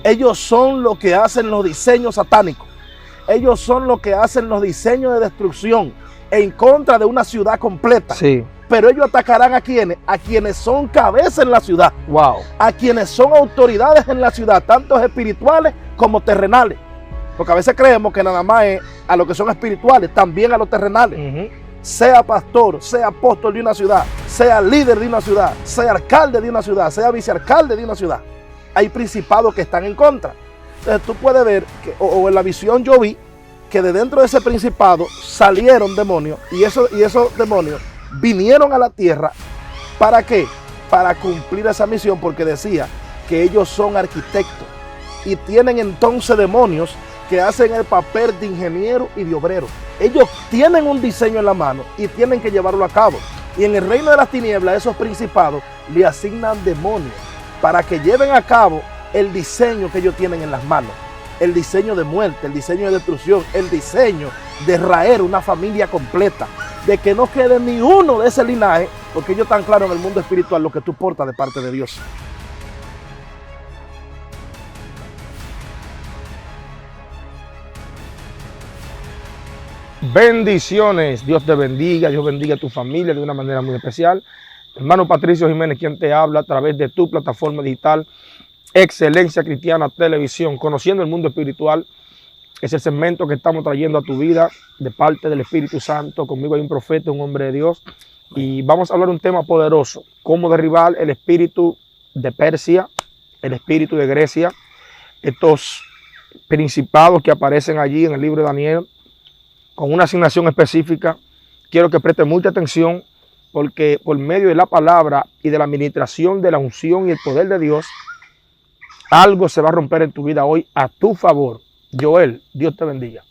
Ellos son los que hacen los diseños satánicos. Ellos son los que hacen los diseños de destrucción en contra de una ciudad completa. Sí. Pero ellos atacarán a quienes son cabeza en la ciudad. Wow. A quienes son autoridades en la ciudad, tanto espirituales como terrenales. Porque a veces creemos que nada más es a los que son espirituales, también a los terrenales. Sea pastor, sea apóstol de una ciudad, sea líder de una ciudad, sea alcalde de una ciudad, sea vicealcalde de una ciudad. Hay principados que están en contra. Entonces tú puedes ver, que, o en la visión yo vi, que de dentro de ese principado salieron demonios y esos demonios vinieron a la tierra. ¿Para qué? Para cumplir esa misión, porque decía que ellos son arquitectos y tienen entonces demonios que hacen el papel de ingeniero y de obrero. Ellos tienen un diseño en la mano y tienen que llevarlo a cabo. Y en el reino de las tinieblas, esos principados le asignan demonios para que lleven a cabo el diseño que ellos tienen en las manos. El diseño de muerte, el diseño de destrucción, el diseño de raer una familia completa, de que no quede ni uno de ese linaje, porque ellos están claros en el mundo espiritual lo que tú portas de parte de Dios. Bendiciones, Dios te bendiga, Dios bendiga a tu familia de una manera muy especial. Hermano Patricio Jiménez, quien te habla a través de tu plataforma digital Excelencia Cristiana Televisión, conociendo el mundo espiritual. Es el segmento que estamos trayendo a tu vida de parte del Espíritu Santo. Conmigo hay un profeta, un hombre de Dios, y vamos a hablar de un tema poderoso: cómo derribar el espíritu de Persia, el espíritu de Grecia, estos principados que aparecen allí en el libro de Daniel, con una asignación específica. Quiero que preste mucha atención, porque por medio de la palabra y de la administración de la unción y el poder de Dios, algo se va a romper en tu vida hoy a tu favor. Joel, Dios te bendiga.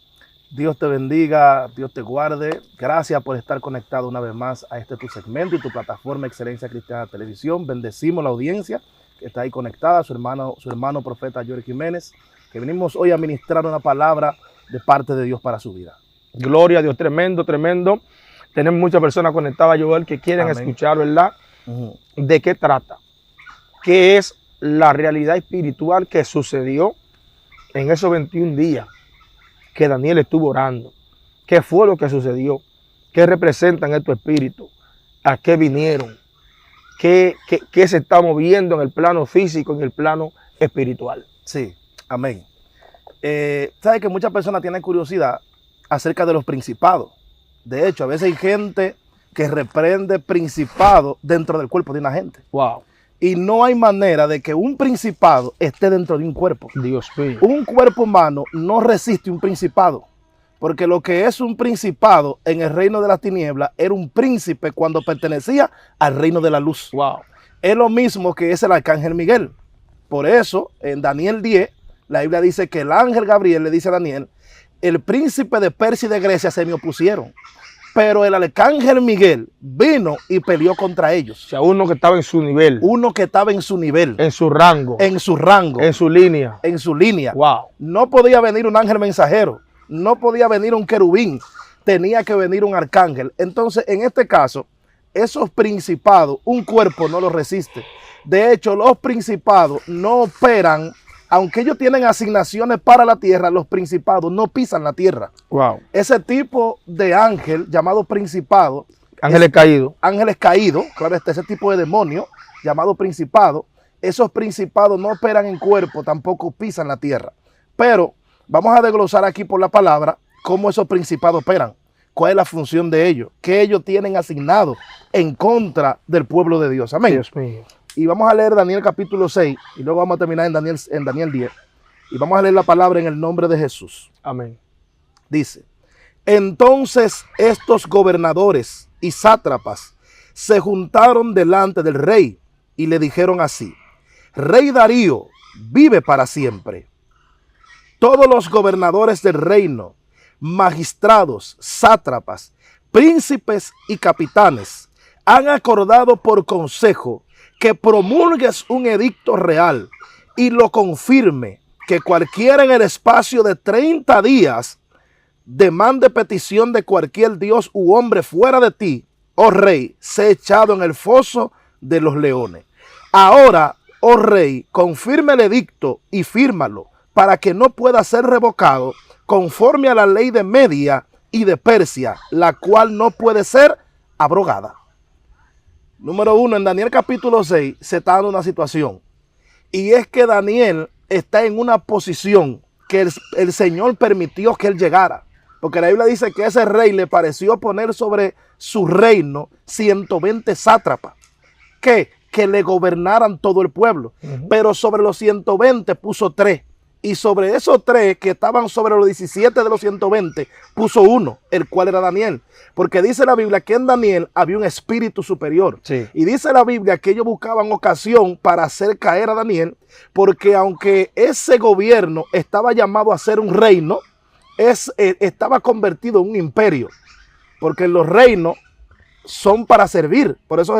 Dios te bendiga, Dios te guarde. Gracias por estar conectado una vez más a este tu segmento y tu plataforma Excelencia Cristiana Televisión. Bendecimos la audiencia que está ahí conectada, su hermano profeta Joel Jiménez, que venimos hoy a ministrar una palabra de parte de Dios para su vida. Gloria a Dios, tremendo, tremendo. Tenemos muchas personas conectadas, Joel, que quieren escuchar, ¿verdad? ¿De qué trata? ¿Qué es la realidad espiritual que sucedió en esos 21 días que Daniel estuvo orando? ¿Qué fue lo que sucedió? ¿Qué representan estos espíritus? ¿A qué vinieron? ¿Qué se está moviendo en el plano físico, en el plano espiritual? Sí, amén. ¿Sabes que muchas personas tienen curiosidad acerca de los principados? De hecho, a veces hay gente que reprende principados dentro del cuerpo de una gente. Wow. Y no hay manera de que un principado esté dentro de un cuerpo. Dios mío. Un cuerpo humano no resiste un principado. Porque lo que es un principado en el reino de las tinieblas era un príncipe cuando pertenecía al reino de la luz. Wow. Es lo mismo que es el arcángel Miguel. Por eso, en Daniel 10, la Biblia dice que el ángel Gabriel le dice a Daniel: el príncipe de Persia y de Grecia se me opusieron, pero el arcángel Miguel vino y peleó contra ellos. O sea, uno que estaba en su nivel. Uno que estaba en su nivel. En su rango. En su rango. En su línea. En su línea. Wow. No podía venir un ángel mensajero. No podía venir un querubín. Tenía que venir un arcángel. Entonces, en este caso, esos principados, un cuerpo no los resiste. De hecho, los principados no operan. Aunque ellos tienen asignaciones para la tierra, los principados no pisan la tierra. Wow. Ese tipo de ángel llamado principado. Ángeles caídos. Ángeles caídos, claro, ese tipo de demonio llamado principado. Esos principados no operan en cuerpo, tampoco pisan la tierra. Pero vamos a desglosar aquí por la palabra cómo esos principados operan. ¿Cuál es la función de ellos? ¿Qué ellos tienen asignado en contra del pueblo de Dios? Amén. Dios mío. Y vamos a leer Daniel capítulo 6 y luego vamos a terminar en Daniel 10. Y vamos a leer la palabra en el nombre de Jesús. Amén. Dice: entonces estos gobernadores y sátrapas se juntaron delante del rey y le dijeron así: Rey Darío, vive para siempre. Todos los gobernadores del reino, magistrados, sátrapas, príncipes y capitanes han acordado por consejo que promulgues un edicto real y lo confirme, que cualquiera en el espacio de 30 días demande petición de cualquier dios u hombre fuera de ti, oh rey, sea echado en el foso de los leones. Ahora, oh rey, confirma el edicto y fírmalo, para que no pueda ser revocado, conforme a la ley de Media y de Persia, la cual no puede ser abrogada. Número 1, en Daniel capítulo 6 se está dando una situación. Y es que Daniel está en una posición que el Señor permitió que él llegara. Porque la Biblia dice que ese rey le pareció poner sobre su reino 120 sátrapas. Que le gobernaran todo el pueblo. Pero sobre los 120 puso 3. Y sobre esos 3 que estaban sobre los 17 de los 120, puso 1, el cual era Daniel. Porque dice la Biblia que en Daniel había un espíritu superior. Sí. Y dice la Biblia que ellos buscaban ocasión para hacer caer a Daniel, porque aunque ese gobierno estaba llamado a ser un reino, estaba convertido en un imperio. Porque los reinos son para servir. Por eso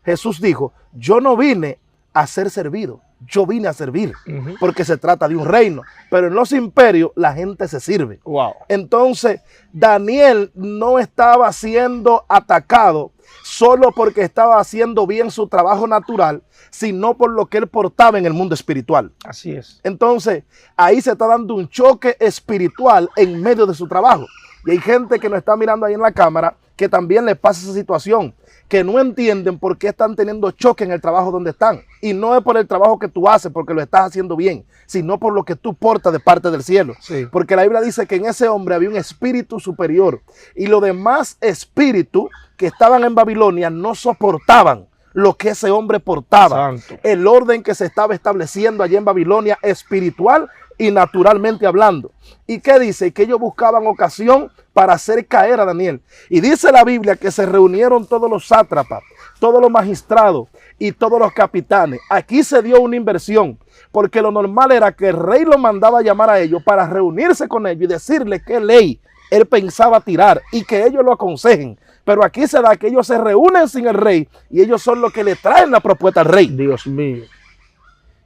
Jesús dijo, yo no vine a ser servido, yo vine a servir, porque se trata de un reino. Pero en los imperios la gente se sirve. Wow. Entonces Daniel no estaba siendo atacado solo porque estaba haciendo bien su trabajo natural, sino por lo que él portaba en el mundo espiritual. Así es. Entonces ahí se está dando un choque espiritual en medio de su trabajo. Y hay gente que nos está mirando ahí en la cámara que también le pasa esa situación, que no entienden por qué están teniendo choque en el trabajo donde están. Y no es por el trabajo que tú haces, porque lo estás haciendo bien, sino por lo que tú portas de parte del cielo. Sí. Porque la Biblia dice que en ese hombre había un espíritu superior. Y los demás espíritus que estaban en Babilonia no soportaban lo que ese hombre portaba. Santo. El orden que se estaba estableciendo allí en Babilonia, espiritual y naturalmente hablando. ¿Y qué dice? Que ellos buscaban ocasión para hacer caer a Daniel. Y dice la Biblia que se reunieron todos los sátrapas, todos los magistrados y todos los capitanes. Aquí se dio una inversión, porque lo normal era que el rey los mandaba a llamar a ellos para reunirse con ellos y decirles qué ley él pensaba tirar y que ellos lo aconsejen. Pero aquí se da que ellos se reúnen sin el rey y ellos son los que le traen la propuesta al rey. Dios mío.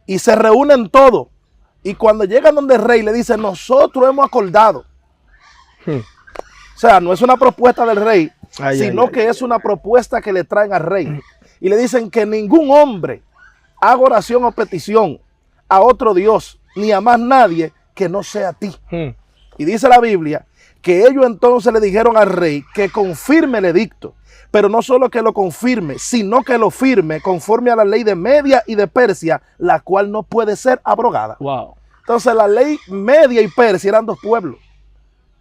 Y se reúnen todos. Y cuando llegan donde el rey le dice, nosotros hemos acordado. O sea, no es una propuesta del rey, sino que es una propuesta que le traen al rey. Y le dicen que ningún hombre haga oración o petición a otro Dios, ni a más nadie que no sea a ti. Y dice la Biblia que ellos entonces le dijeron al rey que confirme el edicto. Pero no solo que lo confirme, sino que lo firme conforme a la ley de Media y de Persia, la cual no puede ser abrogada. Wow. Entonces la ley Media y Persia eran 2 pueblos,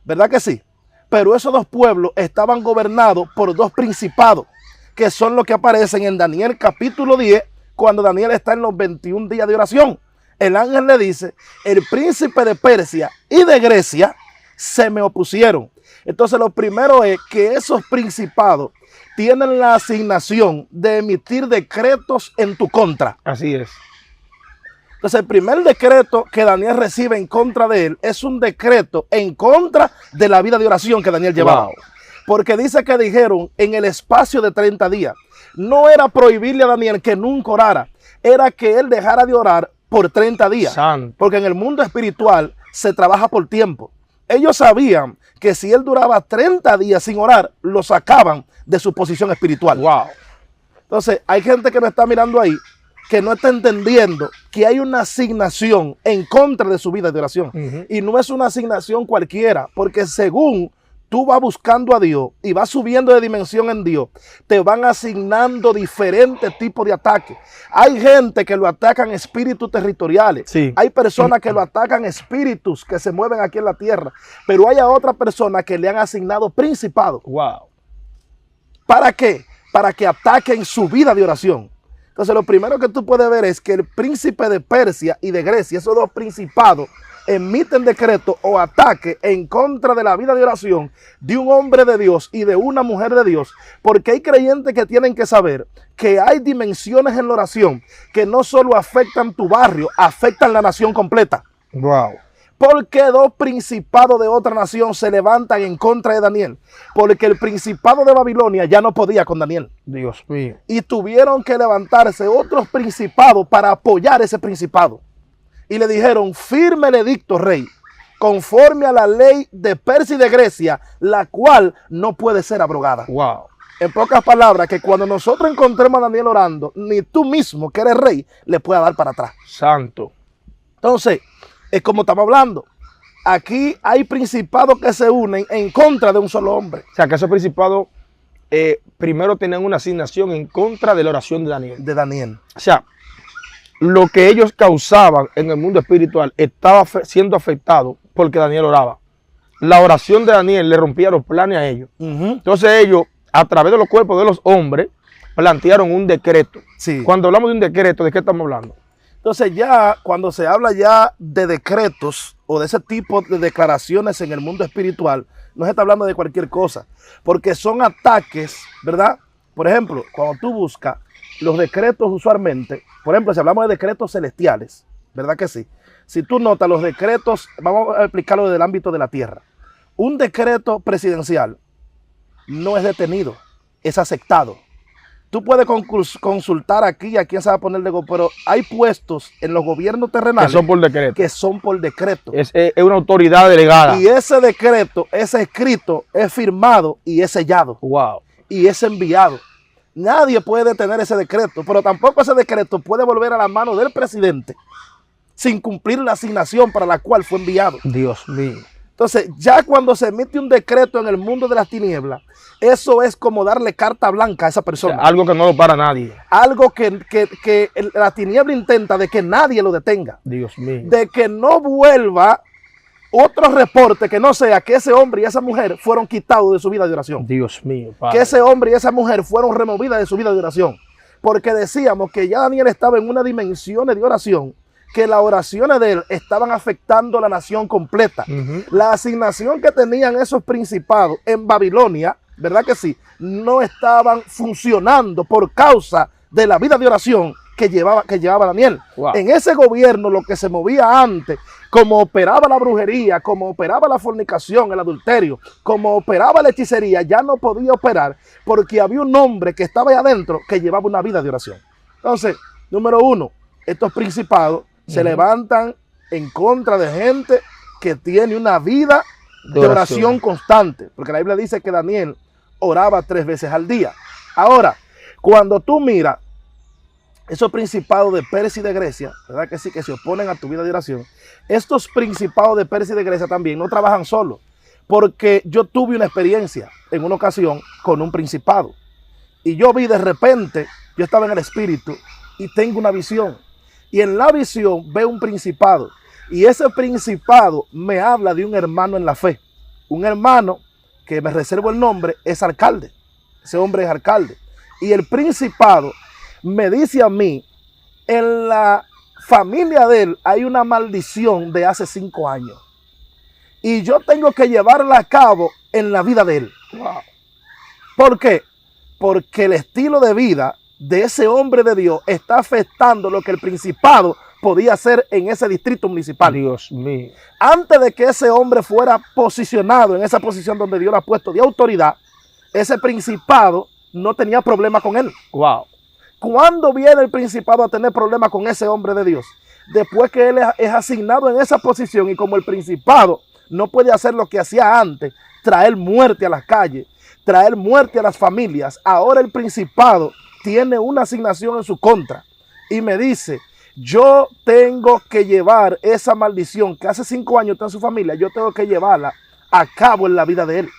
¿verdad que sí? Pero esos 2 pueblos estaban gobernados por 2 principados, que son los que aparecen en Daniel capítulo 10, cuando Daniel está en los 21 días de oración. El ángel le dice, el príncipe de Persia y de Grecia se me opusieron. Entonces lo primero es que esos principados tienen la asignación de emitir decretos en tu contra. Así es. Entonces el primer decreto que Daniel recibe en contra de él es un decreto en contra de la vida de oración que Daniel llevaba. Wow. Porque dice que dijeron en el espacio de 30 días. No era prohibirle a Daniel que nunca orara, era que él dejara de orar por 30 días. Santo. Porque en el mundo espiritual se trabaja por tiempo. Ellos sabían que si él duraba 30 días sin orar, lo sacaban de su posición espiritual. Wow. Entonces, hay gente que me está mirando ahí que no está entendiendo que hay una asignación en contra de su vida de oración. Y no es una asignación cualquiera, porque según tú vas buscando a Dios y vas subiendo de dimensión en Dios, te van asignando diferentes tipos de ataques. Hay gente que lo atacan espíritus territoriales. Sí. Hay personas que lo atacan espíritus que se mueven aquí en la tierra. Pero hay a otra persona que le han asignado principados. Wow. ¿Para qué? Para que ataquen su vida de oración. Entonces lo primero que tú puedes ver es que el príncipe de Persia y de Grecia, esos 2 principados, emiten decreto o ataque en contra de la vida de oración de un hombre de Dios y de una mujer de Dios, porque hay creyentes que tienen que saber que hay dimensiones en la oración que no solo afectan tu barrio, afectan la nación completa. Wow. ¿Por qué 2 principados de otra nación se levantan en contra de Daniel? Porque el principado de Babilonia ya no podía con Daniel. Dios mío. Y tuvieron que levantarse otros principados para apoyar ese principado. Y le dijeron, firme el edicto, rey, conforme a la ley de Persia y de Grecia, la cual no puede ser abrogada. Wow. En pocas palabras, que cuando nosotros encontremos a Daniel orando, ni tú mismo, que eres rey, le puedas dar para atrás. Santo. Entonces, es como estamos hablando. Aquí hay principados que se unen en contra de un solo hombre. O sea, que esos principados primero tenían una asignación en contra de la oración de Daniel. De Daniel. O sea, lo que ellos causaban en el mundo espiritual estaba siendo afectado porque Daniel oraba. La oración de Daniel le rompía los planes a ellos. Entonces ellos, a través de los cuerpos de los hombres, plantearon un decreto. Sí. Cuando hablamos de un decreto, ¿de qué estamos hablando? Entonces ya, cuando se habla ya de decretos o de ese tipo de declaraciones en el mundo espiritual, no se está hablando de cualquier cosa, porque son ataques, ¿verdad? Por ejemplo, cuando tú buscas los decretos usualmente, por ejemplo, si hablamos de decretos celestiales, ¿verdad que sí? Si tú notas los decretos, vamos a explicarlo desde el ámbito de la tierra. Un decreto presidencial no es detenido, es aceptado. Tú puedes consultar aquí a quién se va a poner de pero hay puestos en los gobiernos terrenales Que son por decreto. que son por decreto. Es una autoridad delegada. Y ese decreto, ese escrito, es firmado y es sellado. Wow. Y es enviado. Nadie puede detener ese decreto, pero tampoco ese decreto puede volver a la mano del presidente sin cumplir la asignación para la cual fue enviado. Dios mío. Entonces, ya cuando se emite un decreto en el mundo de las tinieblas, eso es como darle carta blanca a esa persona. O sea, algo que no lo para nadie. Algo que la tiniebla intenta de que nadie lo detenga. Dios mío. De que no vuelva otro reporte que no sea que ese hombre y esa mujer fueron quitados de su vida de oración. Dios mío, Padre. Que ese hombre y esa mujer fueron removidas de su vida de oración. Porque decíamos que ya Daniel estaba en una dimensión de oración, que las oraciones de él estaban afectando a la nación completa. La asignación que tenían esos principados en Babilonia, ¿verdad que sí? No estaban funcionando por causa de la vida de oración que llevaba Daniel. Wow. En ese gobierno lo que se movía antes, como operaba la brujería, como operaba la fornicación, el adulterio, como operaba la hechicería, ya no podía operar porque había un hombre que estaba ahí adentro que llevaba una vida de oración. Entonces, número uno, estos principados se levantan en contra de gente que tiene una vida de oración constante, porque la Biblia dice que Daniel oraba 3 veces al día. Ahora, cuando tú miras esos principados de Persia y de Grecia, ¿verdad que sí? Que se oponen a tu vida de oración. Estos principados de Persia y de Grecia también no trabajan solos, porque yo tuve una experiencia en una ocasión con un principado. Y yo vi de repente, yo estaba en el espíritu y tengo una visión. Y en la visión veo un principado. Y ese principado me habla de un hermano en la fe. Un hermano que me reservo el nombre es alcalde. Ese hombre es alcalde. Y el principado me dice a mí, en la familia de él hay una maldición de hace 5 años. Y yo tengo que llevarla a cabo en la vida de él. Wow. ¿Por qué? Porque el estilo de vida de ese hombre de Dios está afectando lo que el principado podía hacer en ese distrito municipal. Dios mío. Antes de que ese hombre fuera posicionado en esa posición donde Dios lo ha puesto de autoridad, ese principado no tenía problema con él. Wow. ¿Cuándo viene el principado a tener problema con ese hombre de Dios? Después que él es asignado en esa posición y como el principado no puede hacer lo que hacía antes, traer muerte a las calles, traer muerte a las familias, ahora el principado tiene una asignación en su contra y me dice, yo tengo que llevar esa maldición que hace 5 años está en su familia, yo tengo que llevarla a cabo en la vida de él.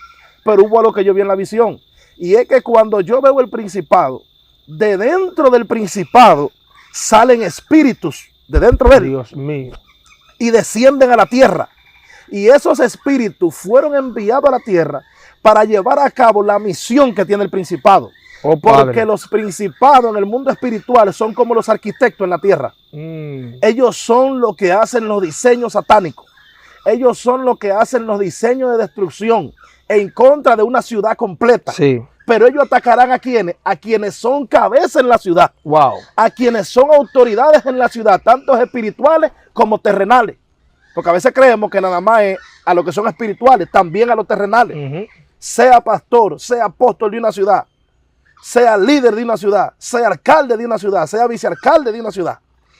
Pero hubo algo que yo vi en la visión, y es que cuando yo veo el principado, de dentro del principado salen espíritus de dentro de él. Dios mío. Y descienden a la tierra. Y esos espíritus fueron enviados a la tierra para llevar a cabo la misión que tiene el principado. Oh, porque los principados en el mundo espiritual son como los arquitectos en la tierra. Ellos son los que hacen los diseños satánicos. Ellos son los que hacen los diseños de destrucción en contra de una ciudad completa. Sí. Pero ellos atacarán a quienes son cabeza en la ciudad. Wow. A quienes son autoridades en la ciudad, tanto espirituales como terrenales. Porque a veces creemos que nada más es a los que son espirituales, también a los terrenales. Sea pastor, sea apóstol de una ciudad, sea líder de una ciudad, sea alcalde de una ciudad, sea vicealcalde de una ciudad.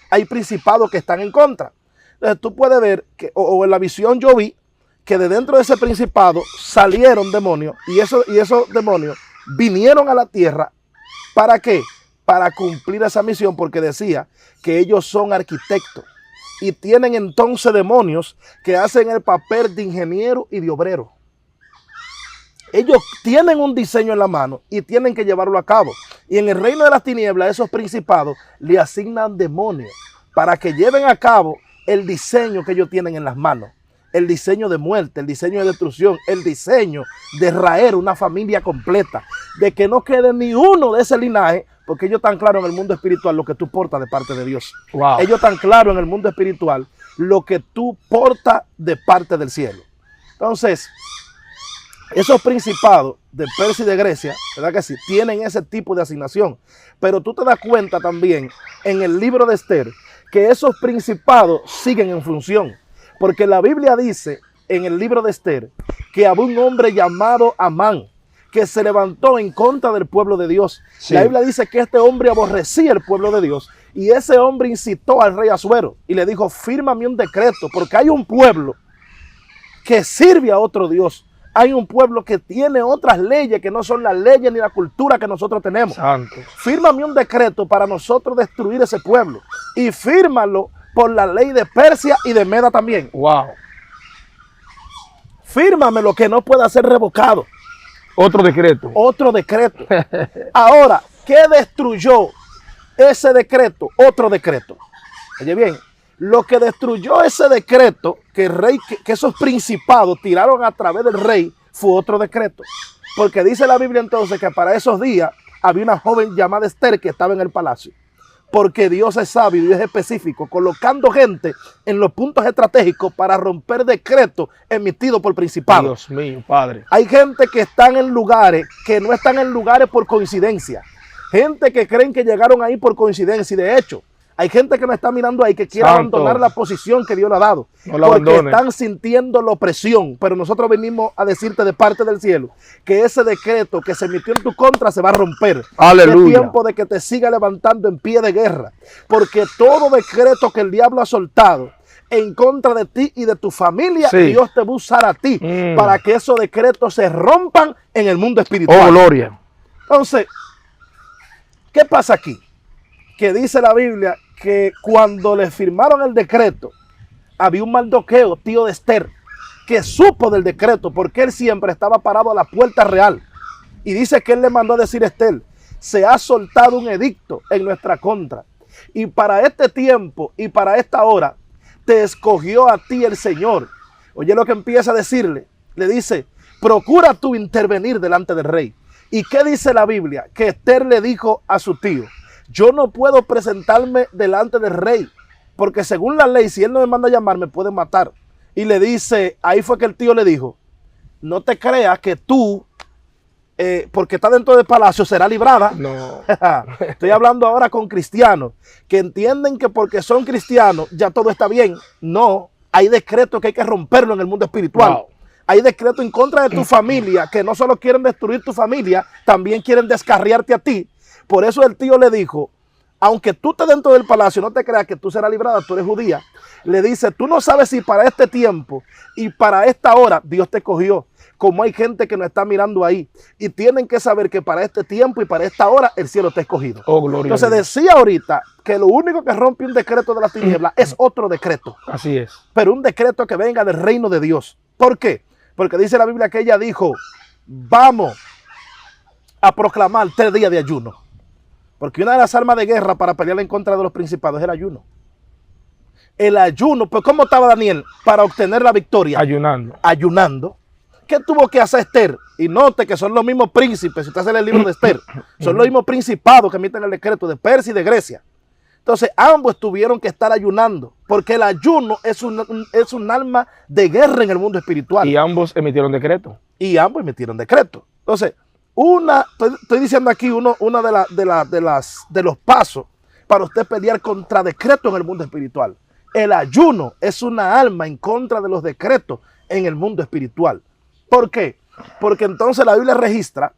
Hay principados que están en contra. Entonces tú puedes ver, que, o en la visión yo vi, que de dentro de ese principado salieron demonios y esos demonios vinieron a la tierra. ¿Para qué? Para cumplir esa misión, porque decía que ellos son arquitectos y tienen entonces demonios que hacen el papel de ingeniero y de obrero. Ellos tienen un diseño en la mano y tienen que llevarlo a cabo. Y en el reino de las tinieblas, esos principados le asignan demonios para que lleven a cabo el diseño que ellos tienen en las manos. El diseño de muerte, el diseño de destrucción, el diseño de raer una familia completa, de que no quede ni uno de ese linaje, porque ellos están claros en el mundo espiritual lo que tú portas de parte de Dios. Wow. Ellos están claros en el mundo espiritual lo que tú portas de parte del cielo. Entonces, esos principados de Persia y de Grecia, ¿verdad que sí? Tienen ese tipo de asignación. Pero tú te das cuenta también en el libro de Esther que esos principados siguen en función. Porque la Biblia dice en el libro de Esther que había un hombre llamado Amán que se levantó en contra del pueblo de Dios. Sí. La Biblia dice que este hombre aborrecía el pueblo de Dios y ese hombre incitó al rey Asuero y le dijo, fírmame un decreto porque hay un pueblo que sirve a otro Dios. Hay un pueblo que tiene otras leyes que no son las leyes ni la cultura que nosotros tenemos. Santo. Fírmame un decreto para nosotros destruir ese pueblo y fírmalo por la ley de Persia y de Meda también. Wow. Fírmame lo que no pueda ser revocado. Otro decreto. Otro decreto. Ahora, ¿qué destruyó ese decreto? Otro decreto. Oye bien, lo que destruyó ese decreto, que el rey, que esos principados tiraron a través del rey, fue otro decreto. Porque dice la Biblia entonces que para esos días había una joven llamada Esther que estaba en el palacio. Porque Dios es sabio y Dios es específico, colocando gente en los puntos estratégicos para romper decretos emitidos por principados. Dios mío, Padre. Hay gente que están en lugares que no están en lugares por coincidencia. Gente que creen que llegaron ahí por coincidencia y de hecho, hay gente que no está mirando ahí que quiere abandonar la posición que Dios le ha dado. No la porque abandone. Están sintiendo la opresión. Pero nosotros venimos a decirte de parte del cielo que ese decreto que se emitió en tu contra se va a romper. Aleluya. Es tiempo de que te siga levantando en pie de guerra. Porque todo decreto que el diablo ha soltado en contra de ti y de tu familia, sí, Dios te va a usar a ti para que esos decretos se rompan en el mundo espiritual. Oh, gloria. Entonces, ¿qué pasa aquí? Que dice la Biblia que cuando le firmaron el decreto, había un Mardoqueo, tío de Esther, que supo del decreto porque él siempre estaba parado a la puerta real. Y dice que él le mandó a decir a Esther, se ha soltado un edicto en nuestra contra. Y para este tiempo y para esta hora, te escogió a ti el Señor. Oye lo que empieza a decirle. Le dice, procura tú intervenir delante del rey. ¿Y qué dice la Biblia? Que Esther le dijo a su tío, yo no puedo presentarme delante del rey, porque según la ley, si él no me manda a llamar, me pueden matar. Y le dice, ahí fue que el tío le dijo, no te creas que tú, porque está dentro del palacio, será librada. No. Estoy hablando ahora con cristianos, que entienden que porque son cristianos, ya todo está bien. No, hay decretos que hay que romperlo en el mundo espiritual. Wow. Hay decretos en contra de tu familia, que no solo quieren destruir tu familia, también quieren descarriarte a ti. Por eso el tío le dijo, aunque tú estés dentro del palacio, no te creas que tú serás librada, tú eres judía. Le dice, tú no sabes si para este tiempo y para esta hora Dios te cogió. Como hay gente que nos está mirando ahí. Y tienen que saber que para este tiempo y para esta hora el cielo te ha escogido. Oh, gloria. Entonces decía ahorita que lo único que rompe un decreto de las tinieblas es otro decreto. Así es. Pero un decreto que venga del reino de Dios. ¿Por qué? Porque dice la Biblia que ella dijo, vamos a proclamar 3 días de ayuno. Porque una de las armas de guerra para pelear en contra de los principados es el ayuno. El ayuno, pues ¿cómo estaba Daniel para obtener la victoria? Ayunando. Ayunando. ¿Qué tuvo que hacer Esther? Y note que son los mismos príncipes, si usted hace el libro de Esther, son los mismos principados que emiten el decreto de Persia y de Grecia. Entonces ambos tuvieron que estar ayunando, porque el ayuno es un arma de guerra en el mundo espiritual. Y ambos emitieron decreto. Y ambos emitieron decreto. Entonces, estoy diciendo aquí uno de los pasos para usted pelear contra decretos en el mundo espiritual. El ayuno es una arma en contra de los decretos en el mundo espiritual. ¿Por qué? Porque entonces la Biblia registra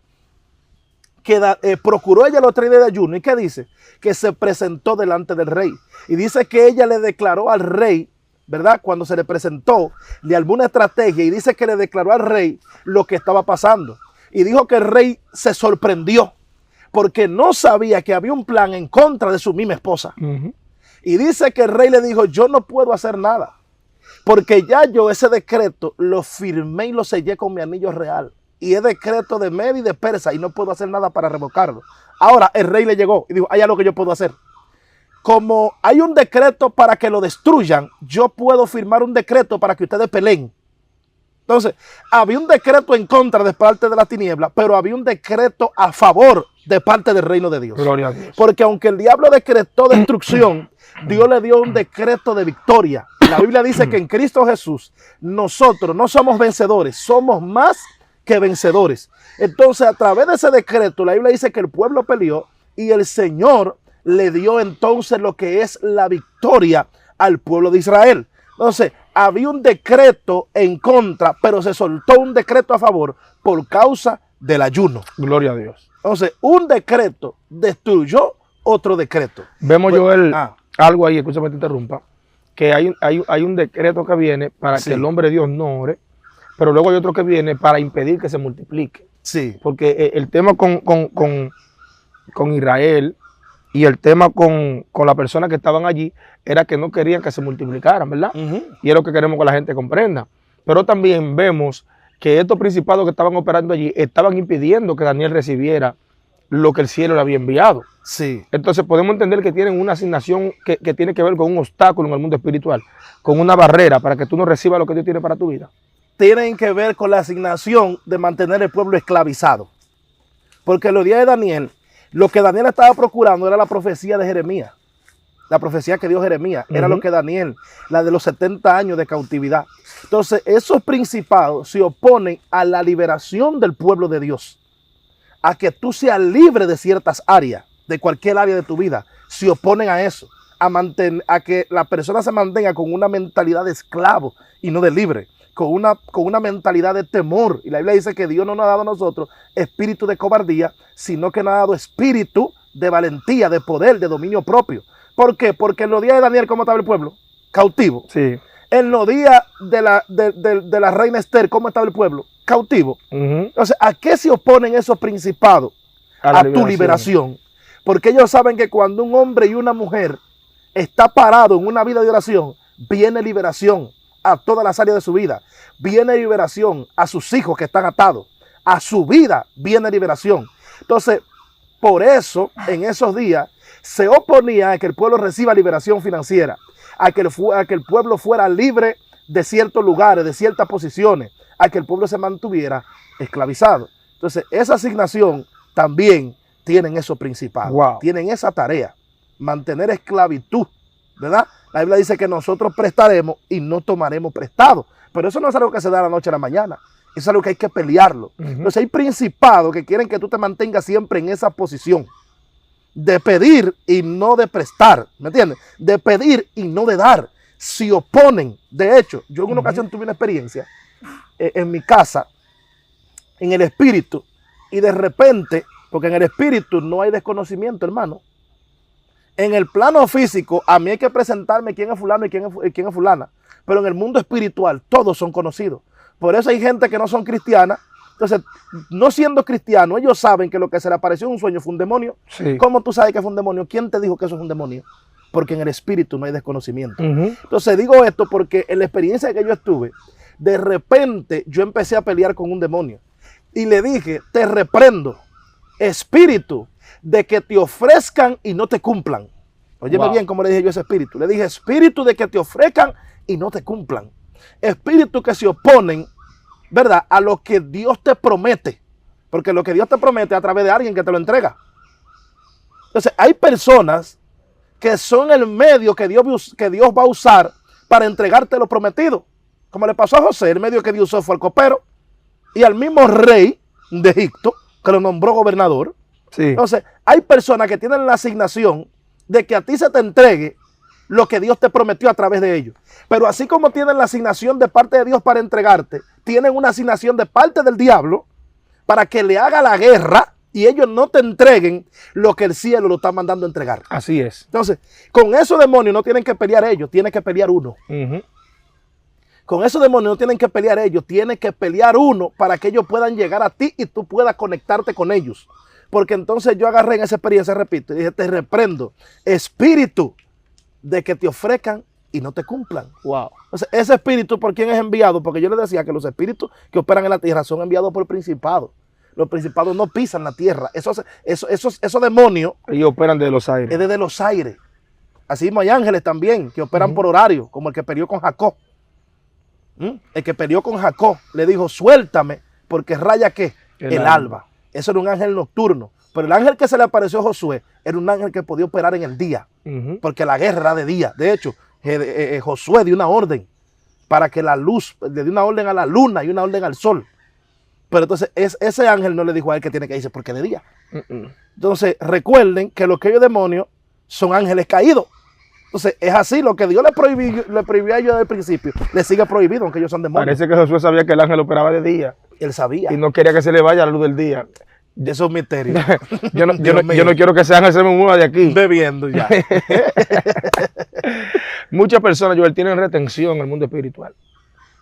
que procuró ella los 3 días de ayuno. ¿Y qué dice? Que se presentó delante del rey. Y dice que ella le declaró al rey, ¿verdad? Cuando se le presentó, le armó una estrategia y dice que le declaró al rey lo que estaba pasando. Y dijo que el rey se sorprendió porque no sabía que había un plan en contra de su misma esposa. Y dice que el rey le dijo, yo no puedo hacer nada, porque ya yo ese decreto lo firmé y lo sellé con mi anillo real. Y es decreto de Media y de Persa y no puedo hacer nada para revocarlo. Ahora el rey le llegó y dijo, hay algo que yo puedo hacer. Como hay un decreto para que lo destruyan, yo puedo firmar un decreto para que ustedes peleen. Entonces, había un decreto en contra de parte de la tiniebla, pero había un decreto a favor de parte del reino de Dios. Gloria a Dios. Porque aunque el diablo decretó destrucción, Dios le dio un decreto de victoria. La Biblia dice que en Cristo Jesús nosotros no somos vencedores, somos más que vencedores. Entonces, a través de ese decreto, la Biblia dice que el pueblo peleó y el Señor le dio entonces lo que es la victoria al pueblo de Israel. Entonces, había un decreto en contra, pero se soltó un decreto a favor por causa del ayuno. Gloria a Dios. Entonces, un decreto destruyó otro decreto. Vemos, pues, Joel, algo ahí, escúchame, te interrumpa, que hay un decreto que viene para que el hombre de Dios no ore, pero luego hay otro que viene para impedir que se multiplique. Sí. Porque el tema con Israel y el tema con las personas que estaban allí era que no querían que se multiplicaran, ¿verdad? Y es lo que queremos que la gente comprenda. Pero también vemos que estos principados que estaban operando allí estaban impidiendo que Daniel recibiera lo que el cielo le había enviado. Sí. Entonces podemos entender que tienen una asignación que tiene que ver con un obstáculo en el mundo espiritual, con una barrera para que tú no recibas lo que Dios tiene para tu vida. Tienen que ver con la asignación de mantener el pueblo esclavizado. Porque en los días de Daniel, lo que Daniel estaba procurando era la profecía de Jeremías. La profecía que dio Jeremías era lo que Daniel, la de los 70 años de cautividad. Entonces, esos principados se oponen a la liberación del pueblo de Dios, a que tú seas libre de ciertas áreas, de cualquier área de tu vida. Se oponen a eso, a que la persona se mantenga con una mentalidad de esclavo y no de libre, con una mentalidad de temor. Y la Biblia dice que Dios no nos ha dado a nosotros espíritu de cobardía, sino que nos ha dado espíritu de valentía, de poder, de dominio propio. ¿Por qué? Porque en los días de Daniel, ¿cómo estaba el pueblo? Cautivo. Sí. En los días de la reina Esther, ¿cómo estaba el pueblo? Cautivo. Entonces, ¿a qué se oponen esos principados? A tu liberación. Porque ellos saben que cuando un hombre y una mujer está parado en una vida de oración, viene liberación a todas las áreas de su vida. Viene liberación a sus hijos que están atados. A su vida viene liberación. Entonces, por eso, en esos días, se oponía a que el pueblo reciba liberación financiera, a que el pueblo fuera libre de ciertos lugares, de ciertas posiciones, a que el pueblo se mantuviera esclavizado. Entonces, esa asignación también tienen esos principados, tienen esa tarea, mantener esclavitud, ¿verdad? La Biblia dice que nosotros prestaremos y no tomaremos prestado, pero eso no es algo que se da de la noche a la mañana, es algo que hay que pelearlo. Entonces, hay principados que quieren que tú te mantengas siempre en esa posición de pedir y no de prestar, ¿me entiendes? De pedir y no de dar. Se oponen. De hecho, yo en una ocasión tuve una experiencia en mi casa, en el espíritu, y de repente, porque en el espíritu no hay desconocimiento, hermano. En el plano físico, a mí hay que presentarme quién es fulano y quién es fulana, pero en el mundo espiritual todos son conocidos. Por eso hay gente que no son cristianas. Entonces, no siendo cristiano, ellos saben que lo que se le apareció en un sueño fue un demonio. Sí. ¿Cómo tú sabes que fue un demonio? ¿Quién te dijo que eso es un demonio? Porque en el espíritu no hay desconocimiento. Entonces, digo esto porque en la experiencia que yo estuve, de repente yo empecé a pelear con un demonio. Y le dije, te reprendo, espíritu, de que te ofrezcan y no te cumplan. Óyeme bien cómo le dije yo a ese espíritu. Le dije, espíritu de que te ofrezcan y no te cumplan. Espíritu que se oponen, ¿verdad?, a lo que Dios te promete, porque lo que Dios te promete es a través de alguien que te lo entrega. Entonces, hay personas que son el medio que Dios va a usar para entregarte lo prometido. Como le pasó a José, el medio que Dios usó fue al copero y al mismo rey de Egipto, que lo nombró gobernador. Sí. Entonces, hay personas que tienen la asignación de que a ti se te entregue lo que Dios te prometió a través de ellos. Pero así como tienen la asignación de parte de Dios para entregarte, tienen una asignación de parte del diablo para que le haga la guerra y ellos no te entreguen lo que el cielo lo está mandando a entregar. Así es. Entonces, con esos demonios no tienen que pelear ellos, tiene que pelear uno. con esos demonios no tienen que pelear ellos, tienen que pelear uno para que ellos puedan llegar a ti y tú puedas conectarte con ellos. Porque entonces yo agarré en esa experiencia, repito, y dije, te reprendo, espíritu de que te ofrezcan y no te cumplan. Wow. Entonces, ese espíritu, ¿por quién es enviado? Porque yo les decía que los espíritus que operan en la tierra son enviados por principados. Los principados no pisan la tierra. Esos demonios... Ellos operan desde los aires. Es desde los aires. Así mismo hay ángeles también que operan por horario, como el que peleó con Jacob. El que peleó con Jacob le dijo, suéltame, porque raya ¿qué? El alba. Eso era un ángel nocturno. Pero el ángel que se le apareció a Josué era un ángel que podía operar en el día, porque la guerra era de día. De hecho, Josué dio una orden para que la luz, le dio una orden a la luna y una orden al sol. Pero entonces ese ángel no le dijo a él que tiene que irse porque es de día. Entonces recuerden que los que ellos demonios son ángeles caídos. Entonces es así, lo que Dios le prohibió a ellos desde el principio, le sigue prohibido aunque ellos son demonios. Parece que Josué sabía que el ángel operaba de día. Él sabía. Y no quería que se le vaya la luz del día. De esos misterios. yo no quiero que ese ángel se me mueva de aquí. Bebiendo ya. Muchas personas, Joel, tienen retención en el mundo espiritual.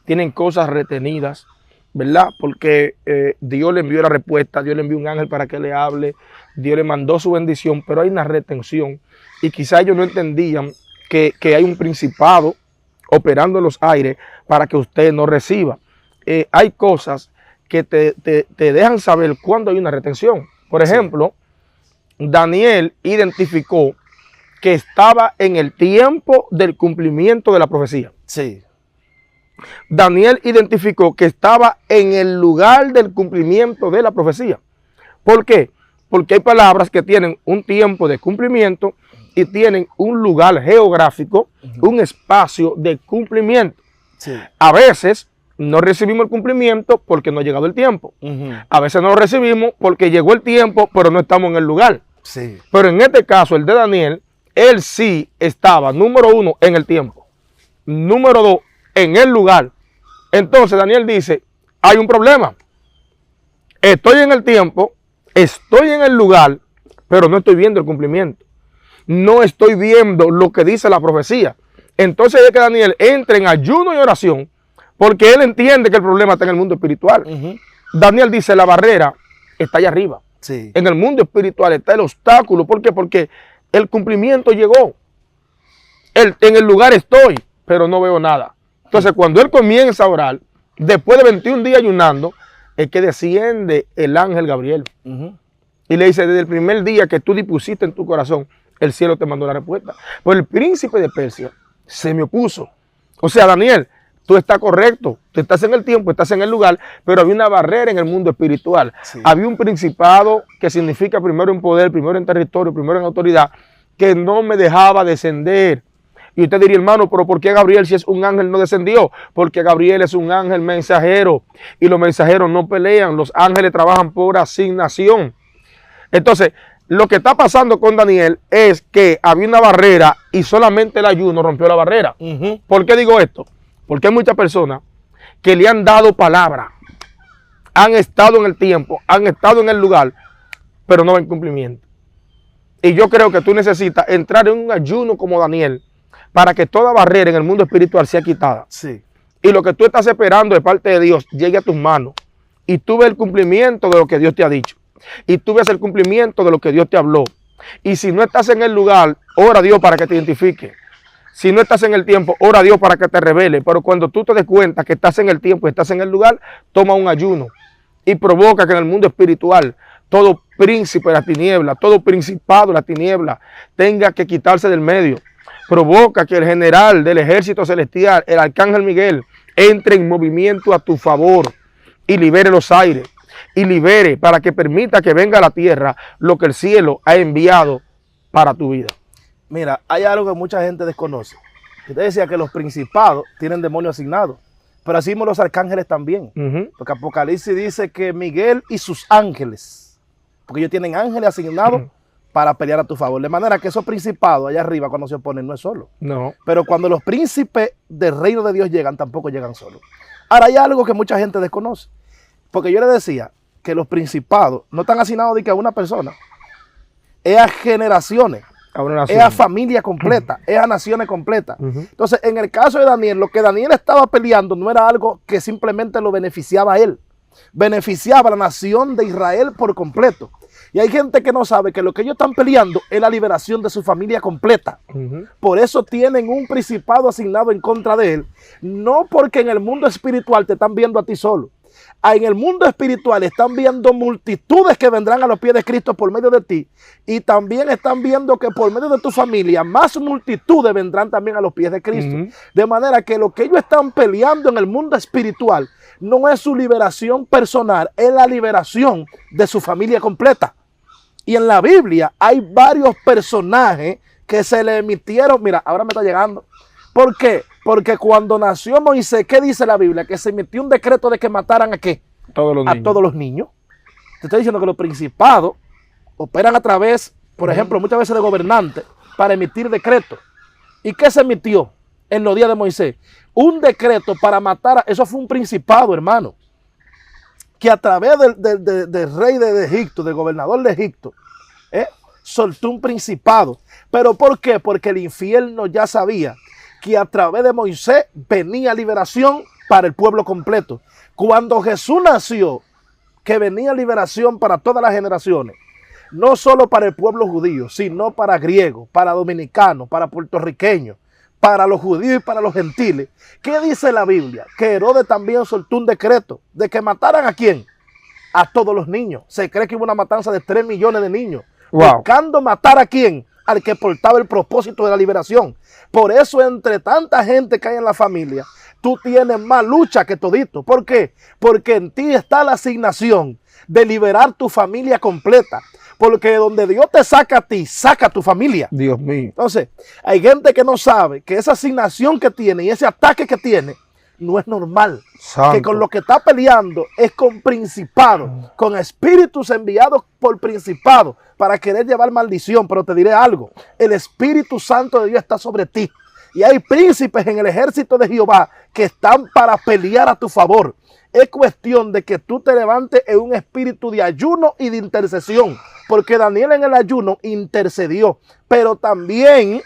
Tienen cosas retenidas, ¿verdad? Porque Dios le envió la respuesta, Dios le envió un ángel para que le hable, Dios le mandó su bendición, pero hay una retención. Y quizá ellos no entendían que hay un principado operando en los aires para que usted no reciba. Hay cosas que te dejan saber cuándo hay una retención. Por ejemplo, Daniel identificó que estaba en el tiempo del cumplimiento de la profecía. Sí. Daniel identificó que estaba en el lugar del cumplimiento de la profecía. ¿Por qué? Porque hay palabras que tienen un tiempo de cumplimiento y tienen un lugar geográfico, un espacio de cumplimiento. Sí. A veces no recibimos el cumplimiento porque no ha llegado el tiempo. A veces no lo recibimos porque llegó el tiempo, pero no estamos en el lugar. Sí. Pero en este caso, el de Daniel, él sí estaba, número uno, en el tiempo. Número dos, en el lugar. Entonces Daniel dice, hay un problema. Estoy en el tiempo, estoy en el lugar, pero no estoy viendo el cumplimiento. No estoy viendo lo que dice la profecía. Entonces es que Daniel entra en ayuno y oración, porque él entiende que el problema está en el mundo espiritual. Daniel dice, la barrera está allá arriba. Sí. En el mundo espiritual está el obstáculo. ¿Por qué? Porque el cumplimiento llegó. En el lugar estoy, pero no veo nada. Entonces, cuando él comienza a orar, después de 21 días ayunando, es que desciende el ángel Gabriel. Y le dice, desde el primer día que tú dispusiste en tu corazón, el cielo te mandó la respuesta. Pues el príncipe de Persia se me opuso. O sea, Daniel, tú estás correcto, tú estás en el tiempo, estás en el lugar, pero había una barrera en el mundo espiritual. Sí. Había un principado que significa primero en poder, primero en territorio, primero en autoridad, que no me dejaba descender. Y usted diría, hermano, pero ¿por qué Gabriel, si es un ángel, no descendió? Porque Gabriel es un ángel mensajero y los mensajeros no pelean, los ángeles trabajan por asignación. Entonces, lo que está pasando con Daniel es que había una barrera y solamente el ayuno rompió la barrera. ¿Por qué digo esto? Porque hay muchas personas que le han dado palabra, han estado en el tiempo, han estado en el lugar, pero no ven cumplimiento. Y yo creo que tú necesitas entrar en un ayuno como Daniel para que toda barrera en el mundo espiritual sea quitada. Sí. Y lo que tú estás esperando de parte de Dios llegue a tus manos. Y tú ves el cumplimiento de lo que Dios te ha dicho. Y tú ves el cumplimiento de lo que Dios te habló. Y si no estás en el lugar, ora a Dios para que te identifique. Si no estás en el tiempo, ora a Dios para que te revele. Pero cuando tú te des cuenta que estás en el tiempo y estás en el lugar, toma un ayuno. Y provoca que en el mundo espiritual todo príncipe de la tiniebla, todo principado de la tiniebla tenga que quitarse del medio. Provoca que el general del ejército celestial, el arcángel Miguel, entre en movimiento a tu favor y libere los aires. Y libere para que permita que venga a la tierra lo que el cielo ha enviado para tu vida. Mira, hay algo que mucha gente desconoce. Usted decía que los principados tienen demonios asignados, pero así mismo los arcángeles también. Porque Apocalipsis dice que Miguel y sus ángeles, porque ellos tienen ángeles asignados para pelear a tu favor. De manera que esos principados allá arriba cuando se oponen no es solo. No. Pero cuando los príncipes del reino de Dios llegan, tampoco llegan solos. Ahora hay algo que mucha gente desconoce. Porque yo le decía que los principados no están asignados de que a una persona, es a generaciones. es a familia completa, es a naciones completas. Entonces, en el caso de Daniel, lo que Daniel estaba peleando no era algo que simplemente lo beneficiaba a él, beneficiaba a la nación de Israel por completo. Y hay gente que no sabe que lo que ellos están peleando es la liberación de su familia completa. Por eso tienen un principado asignado en contra de él. No porque en el mundo espiritual te están viendo a ti solo. En el mundo espiritual están viendo multitudes que vendrán a los pies de Cristo por medio de ti. Y también están viendo que por medio de tu familia más multitudes vendrán también a los pies de Cristo. De manera que lo que ellos están peleando en el mundo espiritual no es su liberación personal, es la liberación de su familia completa. Y en la Biblia hay varios personajes que se le emitieron. Mira, ahora me está llegando. ¿Por qué? Porque cuando nació Moisés, ¿qué dice la Biblia? Que se emitió un decreto de que mataran ¿a qué? Todos los niños. Te estoy diciendo que los principados operan a través, por ejemplo, muchas veces de gobernantes para emitir decretos. ¿Y qué se emitió en los días de Moisés? Un decreto para matar. Eso fue un principado, hermano, que a través del rey de Egipto, del gobernador de Egipto, soltó un principado. ¿Pero por qué? Porque el infierno ya sabía que a través de Moisés venía liberación para el pueblo completo. Cuando Jesús nació, que venía liberación para todas las generaciones, no solo para el pueblo judío, sino para griegos, para dominicanos, para puertorriqueños, para los judíos y para los gentiles. ¿Qué dice la Biblia? Que Herodes también soltó un decreto de que mataran ¿a quién? A todos los niños. Se cree que hubo una matanza de 3 millones de niños. Buscando matar ¿a quién? Al que portaba el propósito de la liberación. Por eso, entre tanta gente que hay en la familia, tú tienes más lucha que todito. ¿Por qué? Porque en ti está la asignación de liberar tu familia completa. Porque donde Dios te saca a ti, saca a tu familia. Dios mío. Entonces, hay gente que no sabe que esa asignación que tiene y ese ataque que tiene no es normal. Santo. Que con lo que está peleando es con principados, con espíritus enviados por principados para querer llevar maldición. Pero te diré algo, el Espíritu Santo de Dios está sobre ti. Y hay príncipes en el ejército de Jehová que están para pelear a tu favor. Es cuestión de que tú te levantes en un espíritu de ayuno y de intercesión. Porque Daniel en el ayuno intercedió. Pero también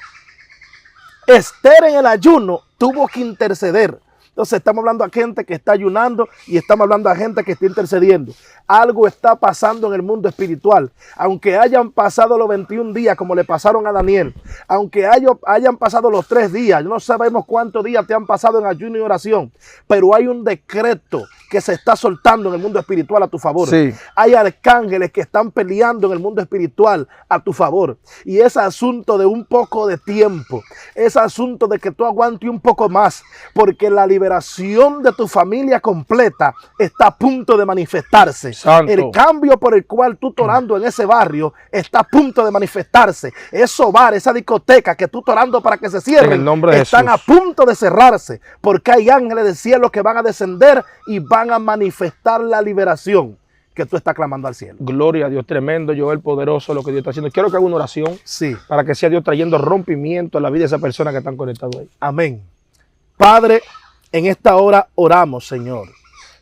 Esther en el ayuno tuvo que interceder. Entonces estamos hablando a gente que está ayunando y estamos hablando a gente que está intercediendo. Algo está pasando en el mundo espiritual. Aunque hayan pasado los 21 días como le pasaron a Daniel, aunque hayan pasado los 3 días, no sabemos cuántos días te han pasado en ayuno y oración, pero hay un decreto que se está soltando en el mundo espiritual a tu favor. Sí. Hay arcángeles que están peleando en el mundo espiritual a tu favor. Y es asunto de un poco de tiempo. Es asunto de que tú aguantes un poco más, porque la liberación de tu familia completa está a punto de manifestarse. Santo. El cambio por el cual tú estás orando en ese barrio está a punto de manifestarse. Esos bares, esa discoteca que tú estás orando para que se cierren, están a punto de cerrarse, porque hay ángeles del cielo que van a descender y van a manifestar la liberación que tú estás clamando al cielo. Gloria a Dios, tremendo, Joel, poderoso lo que Dios está haciendo. Quiero que haga una oración para que sea Dios trayendo rompimiento a la vida de esa persona que están conectados ahí. Amén. Padre, en esta hora oramos, Señor.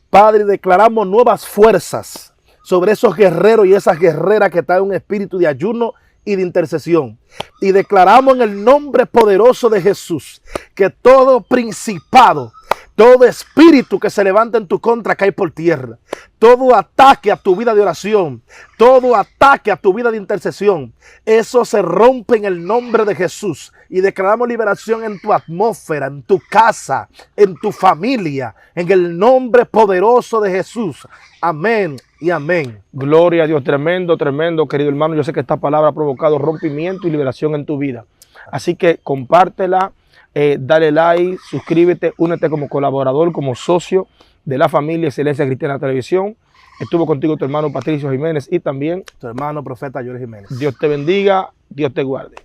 Padre, declaramos nuevas fuerzas sobre esos guerreros y esas guerreras que están en un espíritu de ayuno y de intercesión. Y declaramos en el nombre poderoso de Jesús que todo principado, todo espíritu que se levanta en tu contra cae por tierra. Todo ataque a tu vida de oración, todo ataque a tu vida de intercesión, eso se rompe en el nombre de Jesús. Y declaramos liberación en tu atmósfera, en tu casa, en tu familia, en el nombre poderoso de Jesús. Amén y amén. Gloria a Dios, tremendo, tremendo, querido hermano. Yo sé que esta palabra ha provocado rompimiento y liberación en tu vida. Así que compártela. Dale like, suscríbete, únete como colaborador, como socio de la familia Excelencia Cristiana Televisión. Estuvo contigo tu hermano Patricio Jiménez y también tu hermano profeta Joel Jiménez. Dios te bendiga, Dios te guarde.